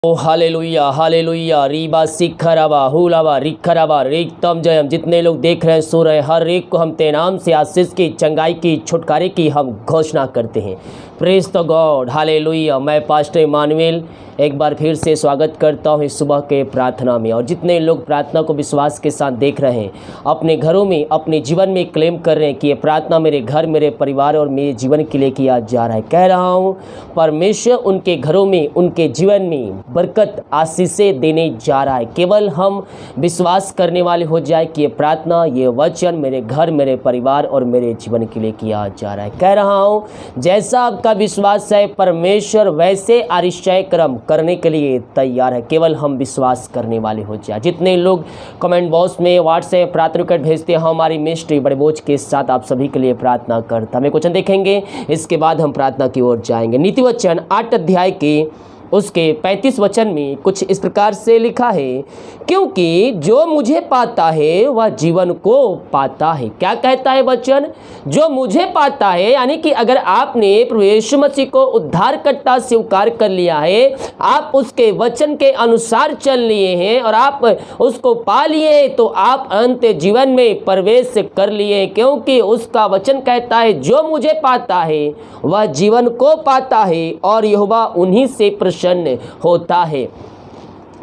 ओ hallelujah hallelujah Reeba सिखराबा हुलाबा रिखराबा रिक्तम जयम। जितने लोग देख रहे हैं सो रहे हैं, हर एक को हम तेरे नाम से आशीष की, चंगाई की, छुटकारे की हम घोषणा करते हैं। Praise the God hallelujah. मैं पास्टर इमानुएल एक बार फिर से स्वागत करता हूँ इस सुबह के प्रार्थना में। और जितने लोग प्रार्थना को विश्वास के साथ देख रहे हैं, अपने घरों में, अपने जीवन में क्लेम कर रहे हैं कि ये प्रार्थना मेरे घर, मेरे परिवार और मेरे जीवन के लिए किया जा रहा है। कह रहा हूँ परमेश्वर उनके घरों में, उनके जीवन में बरकत, आशीषें देने जा रहा है। केवल हम विश्वास करने वाले हो जाए कि ये प्रार्थना, ये वचन मेरे घर, मेरे परिवार और मेरे जीवन के लिए किया जा रहा है। कह रहा हूँ जैसा आपका विश्वास है, परमेश्वर वैसे आश्चर्य कर्म करने के लिए तैयार है। केवल हम विश्वास करने वाले हो जाए। जितने लोग कमेंट बॉक्स में, व्हाट्सएप प्रार्थना रिक्वेस्ट भेजते हैं, हमारी मिनिस्ट्री बड़े बोझ के साथ आप सभी के लिए प्रार्थना करता। हमें क्वेश्चन देखेंगे, इसके बाद हम प्रार्थना की ओर जाएंगे। नीति वचन 8 अध्याय के उसके 35 वचन में कुछ इस प्रकार से लिखा है, क्योंकि जो मुझे पाता है वह जीवन को पाता है। क्या कहता है वचन? जो मुझे पाता है, यानी कि अगर आपने प्रभु यीशु मसीह को उद्धारकर्ता स्वीकार कर लिया है, आप उसके वचन के अनुसार चल लिए हैं और आप उसको पा लिए, तो आप अनंत जीवन में प्रवेश कर लिए। क्योंकि उसका वचन कहता है जो मुझे पाता है वह जीवन को पाता है और यहोवा उन्हीं से प्रसन्न होता है।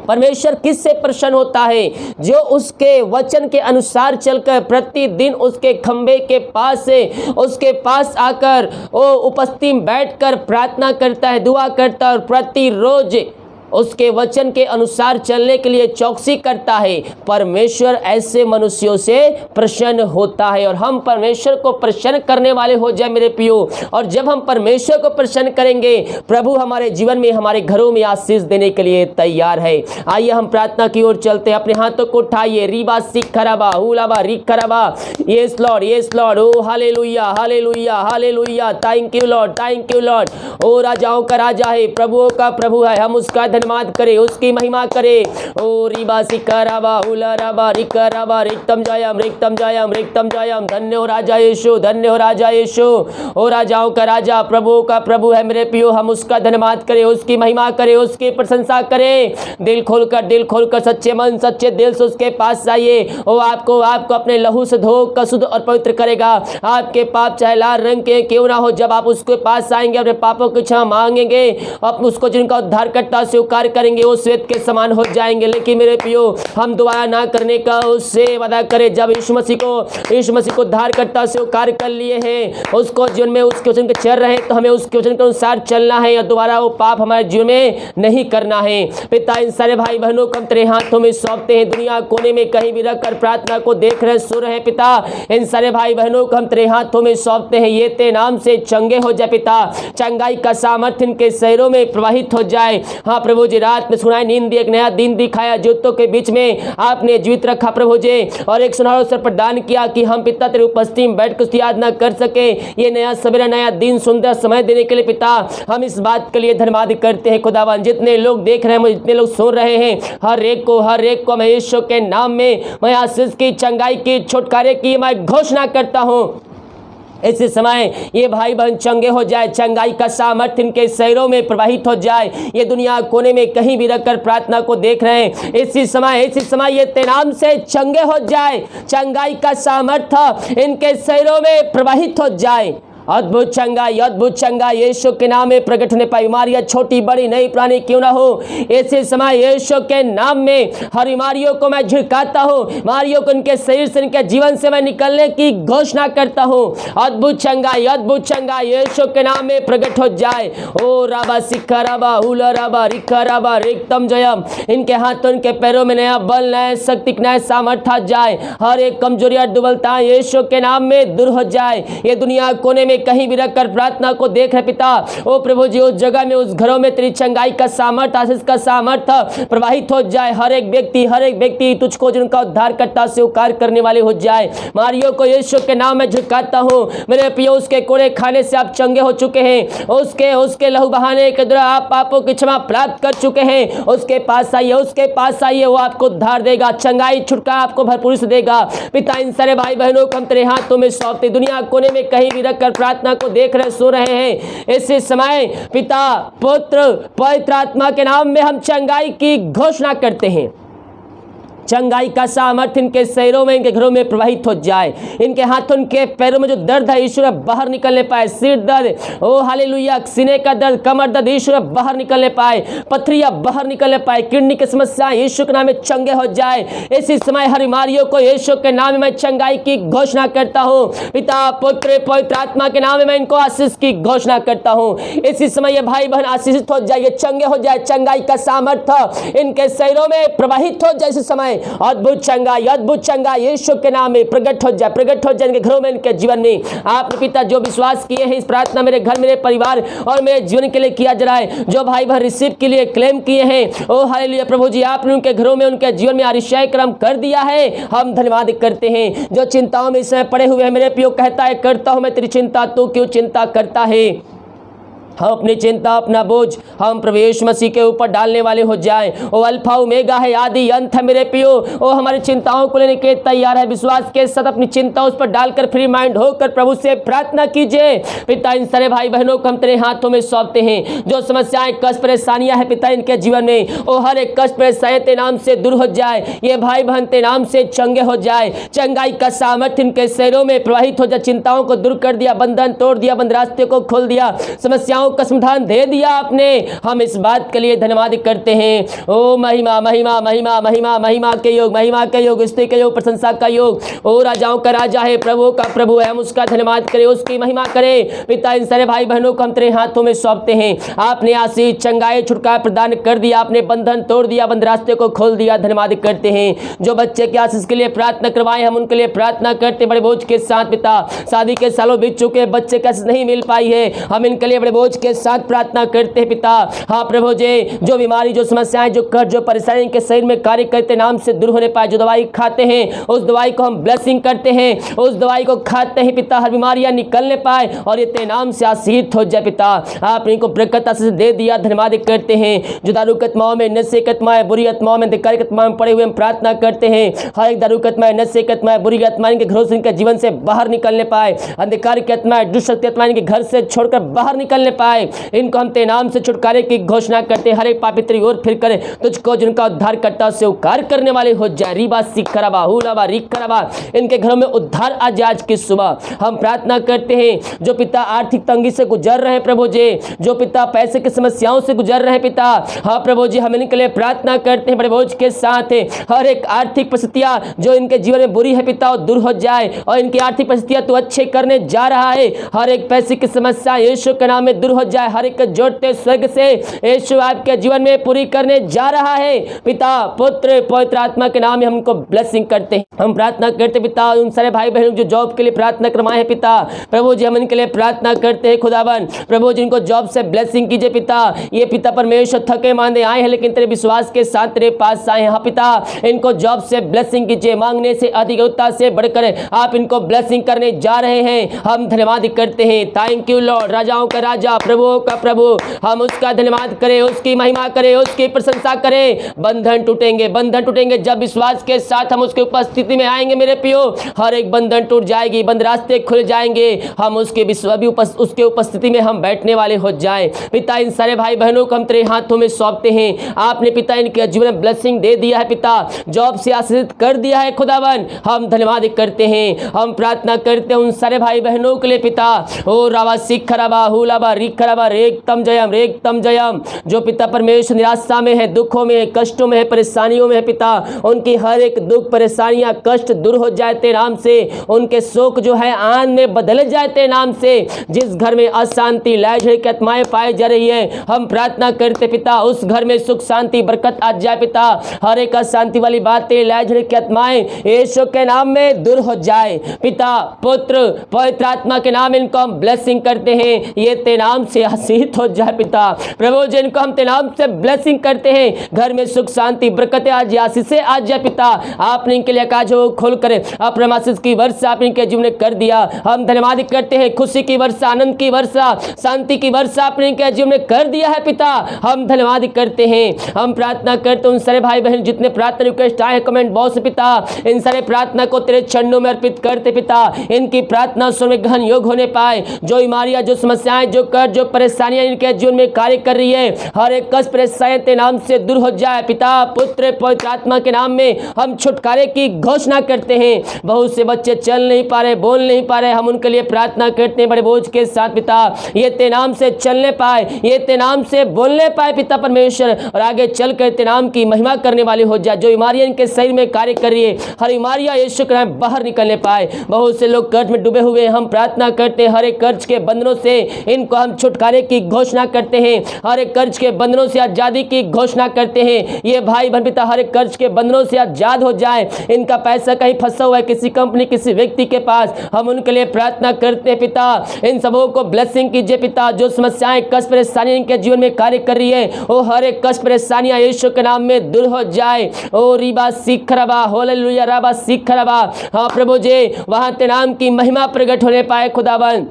परमेश्वर किससे प्रसन्न होता है? जो उसके वचन के अनुसार चलकर प्रतिदिन उसके खंबे के पास से उसके पास आकर वो उपस्थिति में बैठकर प्रार्थना करता है, दुआ करता है और प्रतिरोज उसके वचन के अनुसार चलने के लिए चौकसी करता है। परमेश्वर ऐसे मनुष्यों से प्रसन्न होता है और हम परमेश्वर को प्रसन्न करने वाले हो जाए मेरे प्रियो। और जब हम परमेश्वर को प्रसन्न करेंगे, प्रभु हमारे जीवन में, हमारे घरों में आशीष देने के लिए तैयार है। आइए हम प्रार्थना की ओर चलते हैं। अपने हाथों को उठाइए। रीबा सिखराबा हुलाबा रिखराबा। Yes Lord, yes Lord. ओ hallelujah hallelujah hallelujah. Thank you Lord, thank you Lord. ओ राजाओं का राजा है, प्रभुओं का प्रभु है। हम उसका धन्यवाद करे, उसकी महिमा करे। ओ रीबा सिखराबा हुलाराबा रिखराबा रिक्तम जयम रिक्तम जयम रिक्तम जयम। धन्य हो राजा यीशु, धन्य हो राजा यीशु। ओ राजाओं का राजा, प्रभुओं का प्रभु है मेरे प्रियो। हम उसका धन्यवाद करें, उसकी महिमा करें, उसकी प्रशंसा करें। दिल खोलकर सच्चे मन, सच्चे दिल से उसके पास आइए। वो आपको अपने लहू से धोकर शुद्ध और पवित्र करेगा। आपके पाप चाहे लाल रंग के क्यों ना हो, जब आप उसके पास आएंगे, अपने पापों की क्षमा मांगेंगे, आप उसको जिनका उद्धारकर्ता स्वीकार करेंगे, वो श्वेत के समान हो जाएंगे। लेकिन मेरे प्रियो, हम दुआ ना करने का उससे वादा करें। जब यीशु मसीह को उद्धारकर्ता स्वीकार कर लिए हैं, उसको जीवन में उसके वचन के चल रहे हैं, तो हमें उसके वचन के अनुसार चलना है और दोबारा वो पाप हमारे जीवन में नहीं करना है। पिता, इन सारे भाई बहनों को हम तेरे हाथों में सौंपते हैं। दुनिया कोने में कहीं भी रखकर प्रार्थना को देख रहे, सुन रहे पिता, इन सारे भाई बहनों को हम तेरे हाथों में सौंपते हैं। ये तेरे नाम से चंगे हो जाए पिता। चंगाई का सामर्थ्य इनके शरीरों में प्रवाहित हो जाए। हाँ प्रभु जी, रात में सुनाई नींद, एक नया दिन दिखाया, ज्योतों के बीच में आपने जीवित रखा प्रभु जी, और एक सुनहरा अवसर प्रदान किया कि हम पिता तेरे उपस्थिति में बैठ कर याद न कर सके। ये नया सवेरा, नया दिन, सुंदर समय देने के लिए पिता हम इस बात के लिए धन्यवाद करते हैं खुदावन। जितने लोग देख रहे हैं, जितने लोग सुन रहे हैं, हर एक को मैं यीशु के नाम में मैं आशीष की, चंगाई की, छुटकारे की मैं घोषणा करता हूँ। इसी समय ये भाई बहन चंगे हो जाए, चंगाई का सामर्थ्य इनके शरीरों में प्रवाहित हो जाए। ये दुनिया कोने में कहीं भी रखकर प्रार्थना को देख रहे हैं, इसी समय ये तेरे नाम से चंगे हो जाए। चंगाई का सामर्थ्य इनके शरीरों में प्रवाहित हो जाए। अद्भुत चंगाई यीशु के नाम में प्रकट होने पाई। बीमारियां छोटी बड़ी नई पुरानी क्यों ना हो, ऐसे समय यीशु के नाम में हर बीमारियों को मैं झिड़काता हूँ। बीमारियों को इनके शरीर से, इनके जीवन से मैं निकलने की घोषणा करता हूँ। अद्भुत चंगाई यीशु के नाम में प्रकट हो जाए। ओ राबा सिखराबा हुलाराबा रिखराबा रिक्तम जयम। इनके हाथों, इनके पैरों में नया बल, नया शक्ति, नया सामर्थ्य आ जाए। हर एक कमजोरी और दुर्बलता यीशु के नाम में दूर हो जाए। ये दुनिया कोने में कहीं भी रखकर प्रार्थना को देख रहे पिता, ओ प्रभु जी, उस जगह में, उस घरों में तेरी चंगाई का सामर्थ्य, आशीष का सामर्थ्य प्रवाहित हो जाए। हर एक व्यक्ति तुझको जिनका उद्धारकर्ता स्वीकार करने वाले हो जाए। मारियो को यीशु के नाम में झुकाता हूँ मेरे प्रियो। उसके कोड़े खाने से आप चंगे हो चुके हैं, उसके लहू बहाने के द्वारा आप पापों की क्षमा प्राप्त कर चुके हैं। उसके पास आइए, वो आपको उद्धार देगा, चंगाई, छुटकारा आपको भरपूर से देगा। पिता, इन सारे भाई बहनों को हम तेरे हाथों में सौंपते। दुनिया कोने में कहीं भी रखकर प्रार्थना को देख रहे सुन रहे हैं, इसी समय पिता पुत्र पवित्र आत्मा के नाम में हम चंगाई की घोषणा करते हैं। चंगाई का सामर्थ्य इनके शरीरों में, इनके घरों में प्रवाहित हो जाए। इनके हाथों, इनके पैरों में जो दर्द है ईश्वर बाहर निकलने पाए। सिर दर्द, ओ हालेलुया, सीने का दर्द, कमर दर्द ईश्वर बाहर निकलने पाए। पथरियां बाहर निकलने पाए। किडनी की समस्या यीशु के नाम में चंगे हो जाए। इसी समय हर बीमारियों को यीशु के नाम में मैं चंगाई की घोषणा करता हूँ। पिता पुत्र पवित्र आत्मा के नाम में मैं इनको आशीष की घोषणा करता हूँ। इसी समय ये भाई बहन आशीषित हो जाए, चंगे हो जाए। चंगाई का सामर्थ्य इनके शरीरों में प्रवाहित हो जाए। इसी समय अद्भुत चंगाई यीशु के नाम में प्रकट हो जाए इनके घरों में, इनके जीवन में। आपने पिता जो विश्वास किए हैं इस प्रार्थना मेरे घर, मेरे परिवार और मेरे जीवन के लिए किया जा रहा है, जो भाई बहन रिसीव के लिए क्लेम किए हैं, ओ हालेलुया प्रभु जी, आपने उनके घरों में, उनके जीवन में अतिशय कर्म कर दिया है। हम धन्यवाद करते हैं। जो चिंताओं में इस समय पड़े हुए हैं, मेरे पियो कहता है करता हूं मैं तेरी चिंता, तू क्यों चिंता करता है। हम अपनी चिंता, अपना बोझ हम प्रभु यीशु मसीह के ऊपर डालने वाले हो जाएं। ओ अल्फा ओमेगा है, आदि अंत है मेरे पियो। ओ हमारी चिंताओं को लेने के तैयार है। विश्वास के साथ अपनी चिंता उस पर डालकर फ्री माइंड होकर प्रभु से प्रार्थना कीजिए। पिता इन सारे भाई बहनों को हम तेरे हाथों में सौंपते हैं। जो समस्याएं, कष्ट, परेशानियां हैं पिता इनके जीवन में, ओ हर एक कष्ट परेशानी तेरे नाम से दूर हो जाए। ये भाई बहन तेरे नाम से चंगे हो जाए। चंगाई का सामर्थ्य इनके शरीरों में प्रवाहित हो जाए। चिंताओं को दूर कर दिया, बंधन तोड़ दिया, बंद रास्ते को खोल दिया, समस्याओं का समाधान दे दिया आपने। हम इस बात के लिए धन्यवाद करते हैं। ओ महिमा महिमा महिमा महिमा महिमा के योग, महिमा के योग, स्तुति के योग, प्रशंसा का योग। ओ राजाओं का राजा है, प्रभु का प्रभु है, हम उसका धन्यवाद करें, उसकी महिमा करें। पिता इन सारे भाई बहनों को हम तेरे हाथों में सौंपते हैं। आपने आशीष, चंगाई, छुटकारा प्रदान कर दिया, आपने बंधन तोड़ दिया, बंद रास्ते को खोल दिया। धन्यवाद करते हैं। जो बच्चे की आशीष के लिए प्रार्थना करवाए, हम उनके लिए प्रार्थना करते बड़े बोझ के साथ। पिता शादी के सालों बीत चुके, बच्चे की आशीष नहीं मिल पाई है, हम इनके लिए बड़े बोझ के साथ प्रार्थना करते हैं। पिता हाँ प्रभु जी, जो बीमारी, जो समस्याएं, जो कर्ज, जो परेशानी के शरीर में कार्य करते नाम से दूर होने पाए। जो दवाई खाते हैं उस दवाई को हम ब्लेसिंग करते हैं, उस दवाई को खाते हैं पिता, हर बीमारियां निकलने पाए और ये तेरे नाम से आशीषित हो जाए। पिता आपने इनको बरकत आशीष दे दिया, धन्यवाद करते हैं। जो दारू आत्माओं में, नशे की आत्माएं, बुरी आत्माओं में, अंधकार की आत्माओं में पड़े हुए हम प्रार्थना करते हैं। हर एक दारू आत्माएं, नशे की आत्माएं, बुरी आत्माएं इनके घरों से, इनके जीवन से बाहर निकलने पाए। अंधकार की आत्माएं, दुष्ट आत्माएं इनके घर से छोड़कर बाहर निकलने पाए। इनको हम तेरे नाम से छुटकारे की घोषणा करते हैं। हर एक पापी तेरी ओर फिर करे तुझको, जिनका उद्धार करता स्वीकार करने वाले हो जाए। रीबा सिखरबा हुलाबा रिखरबा, इनके घरों में उद्धार आ जाए। आज की सुबह हम प्रार्थना करते हैं। जो पिता आर्थिक तंगी से गुजर रहे हैं प्रभु जी, जो पिता पैसे की समस्याओं से गुजर रहे हैं पिता, हाँ प्रभु जी हम इनके लिए प्रार्थना करते हैं बड़े बोझ के साथ। हर एक आर्थिक परिस्थितियां जो इनके जीवन में बुरी है पिता वो दूर हो जाए और इनकी आर्थिक परिस्थितियां तो अच्छे करने जा रहा है। हर एक पैसे की समस्या यीशु के नाम में दूर हो जाए। हर एक जोड़ते स्वर्ग से यीशु आपके जीवन में पूरी करने जा रहा है। पिता पुत्र पवित्र आत्मा के नाम में हमको ब्लेसिंग करते हैं। हम प्रार्थना करते पिता उन सारे भाई बहनों जो जॉब के लिए प्रार्थना करवाए हैं पिता, प्रभु जी हम इनके लिए प्रार्थना करते हैं। खुदावन प्रभु जी इनको जॉब से ब्लेसिंग कीजिए पिता। ये पिता परमेश्वर थके मांदे आए हैं लेकिन तेरे विश्वास के साथ तेरे पास आए हैं। हाँ पिता इनको जॉब से ब्लेसिंग कीजिए, मांगने से अधिकता से बढ़कर आप इनको ब्लेसिंग करने जा रहे हैं। हम धन्यवाद करते हैं। थैंक यू लॉर्ड, राजाओं का राजा, प्रभुओं का प्रभु, हम उसका धन्यवाद करें, उसकी महिमा करें, उसकी प्रशंसा करें। बंधन टूटेंगे जब विश्वास के साथ हम उसकी उपस्थिति में आएंगे मेरे पियो। हर एक बंधन टूट जाएगी, बंद रास्ते खुल जाएंगे। हम उसके उसके उपस्थिति में हम बैठने वाले हो जाएं। पिता इन सारे भाई बहनों को हम तेरे हाथों में सौंपते हैं। आपने पिता इनके जीवन में ब्लेसिंग दे दिया है पिता, जॉब से आशीषित कर दिया है खुदावन। हम धन्यवाद करते हैं। हम प्रार्थना करते हैं उन सारे भाई बहनों के लिए पिता। ओ रावा सिखरबा हुलाबा रिखरबा रेगतम जयम, जो पिता परमेश्वर निराशा में है, दुखों में है, कष्टों में है, परेशानियों में है पिता, उनकी हर एक दुख परेशानियां कष्ट दूर हो जाए तेरे नाम से। उनके शोक जो है आनंद में बदल जाए तेरे नाम से। जिस घर में अशांति लय झगड़े की आत्माएं पाई जा रही है, हम प्रार्थना करते पिता उस घर में सुख शांति बरकत आ जाए पिता। हर एक अशांति वाली बातें लय झगड़े की आत्माएं यीशु के नाम में दूर हो जाए। पिता पुत्र पवित्र आत्मा के नाम इनको हम ब्लेसिंग करते हैं। ये तेरे नाम नाम से आशीषित हो जाए पिता। प्रभु जिनको हम तेरे नाम से ब्लेसिंग करते हैं, घर में सुख शांति बरकतें आज आशीषें आज जाए पिता। आपने इनके लिए काज हो खोल कर अपने आशीष की वर्षा आप इनके जीवन में कर दिया। हम धन्यवाद करते हैं, खुशी की वर्षा, आनंद की वर्षा, शांति की वर्षा आपने इनके जीवन में कर दिया है पिता। हम धन्यवाद करते हैं। हम प्रार्थना करते हैं उन सारे भाई बहन जितने प्रार्थना रिक्वेस्ट आए कमेंट बॉक्स पिता, इन सारे प्रार्थना को तेरे चरणों में अर्पित करते पिता। इनकी प्रार्थना सुन में ग्रहण योग होने पाए। जो बीमारियां, जो समस्याएं, जो कर्ज, जो परेशानियां इनके जीवन में कार्य कर रही है, हर एक कष्ट परेशानी तेरे नाम से दूर हो जाए पिता। पुत्र पवित्र आत्मा के नाम में हम छुटकारे की घोषणा करते हैं। बहुत से बच्चे चल नहीं पा रहे, बोल नहीं पा रहे, हम उनके लिए प्रार्थना करते हैं बड़े बोझ के साथ पिता। ये तेरे नाम से चलने पाए, ये तेरे नाम से बोलने पाए पिता परमेश्वर, और आगे चलकर तेरे नाम की महिमा करने वाले हो जाए। जो बीमारियां इनके शरीर में कार्य कर रही है, हर बीमारियां यीशु के नाम बाहर निकलने पाए। बहुत से लोग कर्ज में डूबे हुए हैं, हम प्रार्थना करते हैं हर एक कर्ज के बंधनों से इनको हम छुटकारे की घोषणा करते हैं। हर एक कर्ज के बंधनों से आजादी की घोषणा करते हैं। ये भाई बहन पिता हर एक कर्ज के बंधनों से आजाद हो जाए। इनका पैसा कहीं फंसा हुआ है किसी कंपनी, किसी व्यक्ति के पास, हम उनके लिए प्रार्थना करते हैं पिता। इन सबों को ब्लेसिंग कीजिए पिता। जो समस्याएं, कष्ट, परेशानियां इनके जीवन में कार्य कर रही है, वो हर एक कष्ट परेशानियां यीशु के नाम में दूर हो जाए। ओ रीबा सिखरबा हालेलुया राबा सिखरबा। हाँ प्रभु जी, वहां तेरे नाम की महिमा प्रकट होने पाए खुदावन।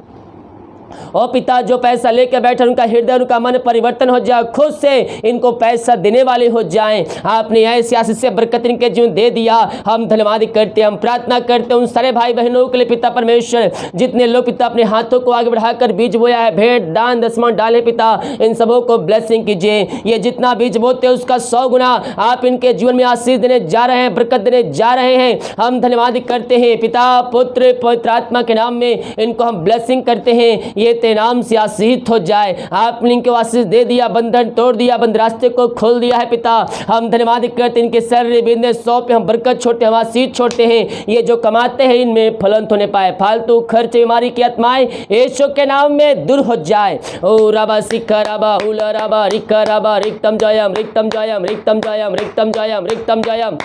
ओ पिता, जो पैसा लेकर बैठे उनका हृदय, उनका मन परिवर्तन हो जाए, खुद से इनको पैसा देने वाले हो जाएं। आपने ऐसी आशीष से बरकत इनके जीवन दे दिया। हम धन्यवाद करते हैं, हम प्रार्थना करते हैं उन सारे भाई बहनों के लिए पिता परमेश्वर, जितने लोग पिता अपने हाथों को आगे बढ़ाकर बीज बोया है, भेंट दान दसवां डाले पिता, इन सबों को ब्लेसिंग कीजिए। ये जितना बीज बोते हैं उसका 100 गुना आप इनके जीवन में आशीष देने जा रहे हैं, बरकत देने जा रहे हैं। हम धन्यवाद करते हैं पिता, पुत्र पवित्र आत्मा के नाम में इनको हम ब्लेसिंग करते हैं। ये तेरे नाम से आशीषित हो जाए। आपने इनको आशीष दे दिया, बंधन तोड़ दिया, बंद रास्ते को खोल दिया है पिता। हम धन्यवाद करते हैं, इनके सर बिंदे 100 पे हम बरकत छोड़ते हैं, हम आशीष छोड़ते हैं। ये जो कमाते हैं इनमें फलंत होने पाए, फालतू खर्च बीमारी की आत्माएं यीशु के नाम में दूर हो जाए। ओ राबा सिक्का राबा hula राबा रिक्का राबा रिक्तम Jayam रिक्तम Jayam रिक्तम Jayam रिक्तम Jayam रिक्तम Jayam.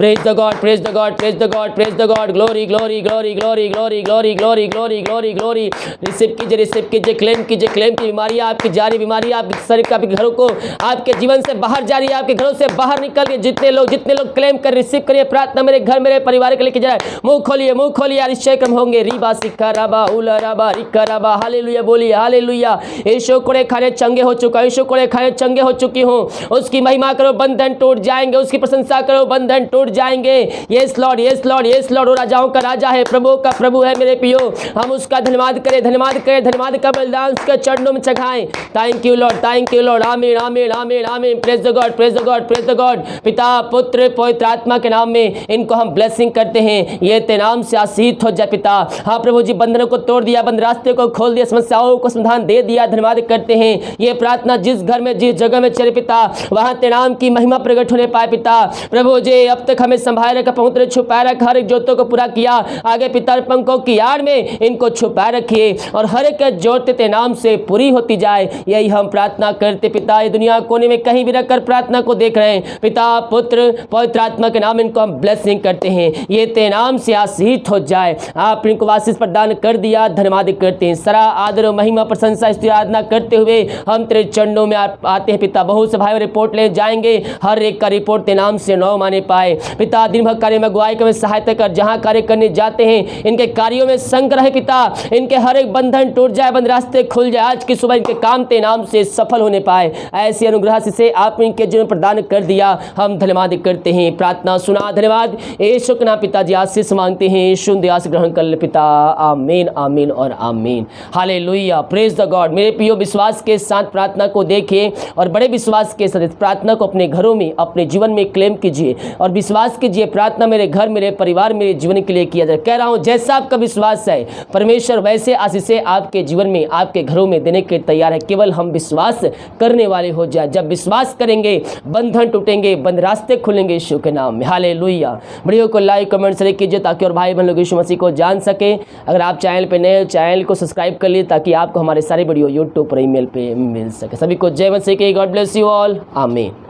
Praise the God, praise the God, praise the God, praise the God, glory, glory, glory, glory, glory, glory, glory, glory, glory, glory। Receive कीजिए, क्लेम कीजिए। बीमारियां आपकी जा रही, बीमारियां आपके शरीर का, आपके घरों को, आपके जीवन से बाहर जा रही है, आपके घरों से बाहर निकल रही है। जितने लोग क्लेम कर रिसीव करिए, प्रार्थना मेरे घर, मेरे परिवार के लेके जाए। मुंह खोलिए, निश्चय क्रम होंगे। रीबा सिक्का राबा उला राबा रिक्का राबा। हालेलुया बोलिए, हालेलुया। यीशु कोड़े खाने चंगे हो चुका, यीशु कोड़े खाने चंगे हो चुकी हूँ। उसकी महिमा करो, बंधन टूट जाएंगे। उसकी प्रशंसा करो, बंधन टूट जाएंगे। Yes Lord, yes Lord, yes Lord. वो राजाओं का राजा है, प्रभु का प्रभु है मेरे पियो। हम उसका धन्यवाद करें, धन्यवाद का बलिदान उसके चरणों में चढ़ाएं। Thank you Lord, thank you Lord. आमीन, आमीन, आमीन, आमीन। Praise the God, praise the God, praise the God. पिता पुत्र पवित्र आत्मा के नाम में इनको हम ब्लेसिंग करते हैं। ये तेरे नाम से आशीषित हो जाए पिता। हाँ प्रभु जी, बंधनों को तोड़ दिया, बंद रास्ते को खोल दिया, समस्याओं को समाधान दे दिया। धन्यवाद करते हैं। ये प्रार्थना जिस घर में, जिस जगह में चले पिता, वहां तेरे नाम की महिमा प्रकट होने पाए पिता। प्रभु जी, अब तक हमें संभाल रखा, पवित्र छुपाए रखा, हर एक जोतों को पूरा किया। आगे पिता पंखों की आड़ में इनको छुपाए रखिए और हर एक जोत तेरे नाम से पूरी होती जाए। यही हम प्रार्थना करते पिता। ये दुनिया कोने में कहीं भी रखकर प्रार्थना को देख रहे हैं पिता, पुत्र पवित्र आत्मा के नाम इनको हम ब्लेसिंग करते हैं। ये तेरे नाम से आशीषित हो जाए। आप इनको आशीष प्रदान कर दिया, धन्यवाद करते हैं। सरा आदर और महिमा प्रशंसा स्तुति आराधना करते हुए हम तेरे चरणों में आते हैं पिता। बहुत से भाई रिपोर्ट ले जाएंगे, हर एक का रिपोर्ट तेरे नाम से नौ माने पाए पिता। दिन भर कार्य में अगुवाई में सहायता कर, जहां कार्य करने जाते हैं इनके कार्यों में संग्रह पिता। इनके हर एक बंधन टूट जाए, बंद रास्ते खुल जाए। आज की सुबह इनके काम तेरे नाम से सफल होने पाए। ऐसी अनुग्रह से आप इनके जीवन प्रदान कर दिया। हम धन्यवाद करते हैं, प्रार्थना सुना। धन्यवाद यीशु के नाम पिताजी, आशीष मांगते हैं। यीशु दयास ग्रहण कर ले पिता। आमीन, आमीन और आमीन। Hallelujah, praise the God. मेरे प्रियो, विश्वास के साथ प्रार्थना को देखिए और बड़े विश्वास के साथ प्रार्थना को अपने घरों में, अपने जीवन में क्लेम कीजिए और विश्वास कीजिए प्रार्थना मेरे घर, मेरे परिवार, मेरे जीवन के लिए किया जाए। कह रहा हूं, जैसा आपका विश्वास है परमेश्वर वैसे आशीषें आपके जीवन में, आपके घरों में देने के तैयार है। केवल हम विश्वास करने वाले हो जाए। जब विश्वास करेंगे बंधन टूटेंगे, बंद रास्ते खुलेंगे यीशु के नाम में। हालेलुया। वीडियो को लाइक कमेंट शेयर कीजिए ताकि और भाई बहन लोग यीशु मसीह को जान सके। अगर आप चैनल पे नए, चैनल को सब्सक्राइब कर लिए ताकि आपको हमारे सारे वीडियो यूट्यूब पर ईमेल पे मिल सके। सभी को जय मसीह की। God bless you all. आमीन।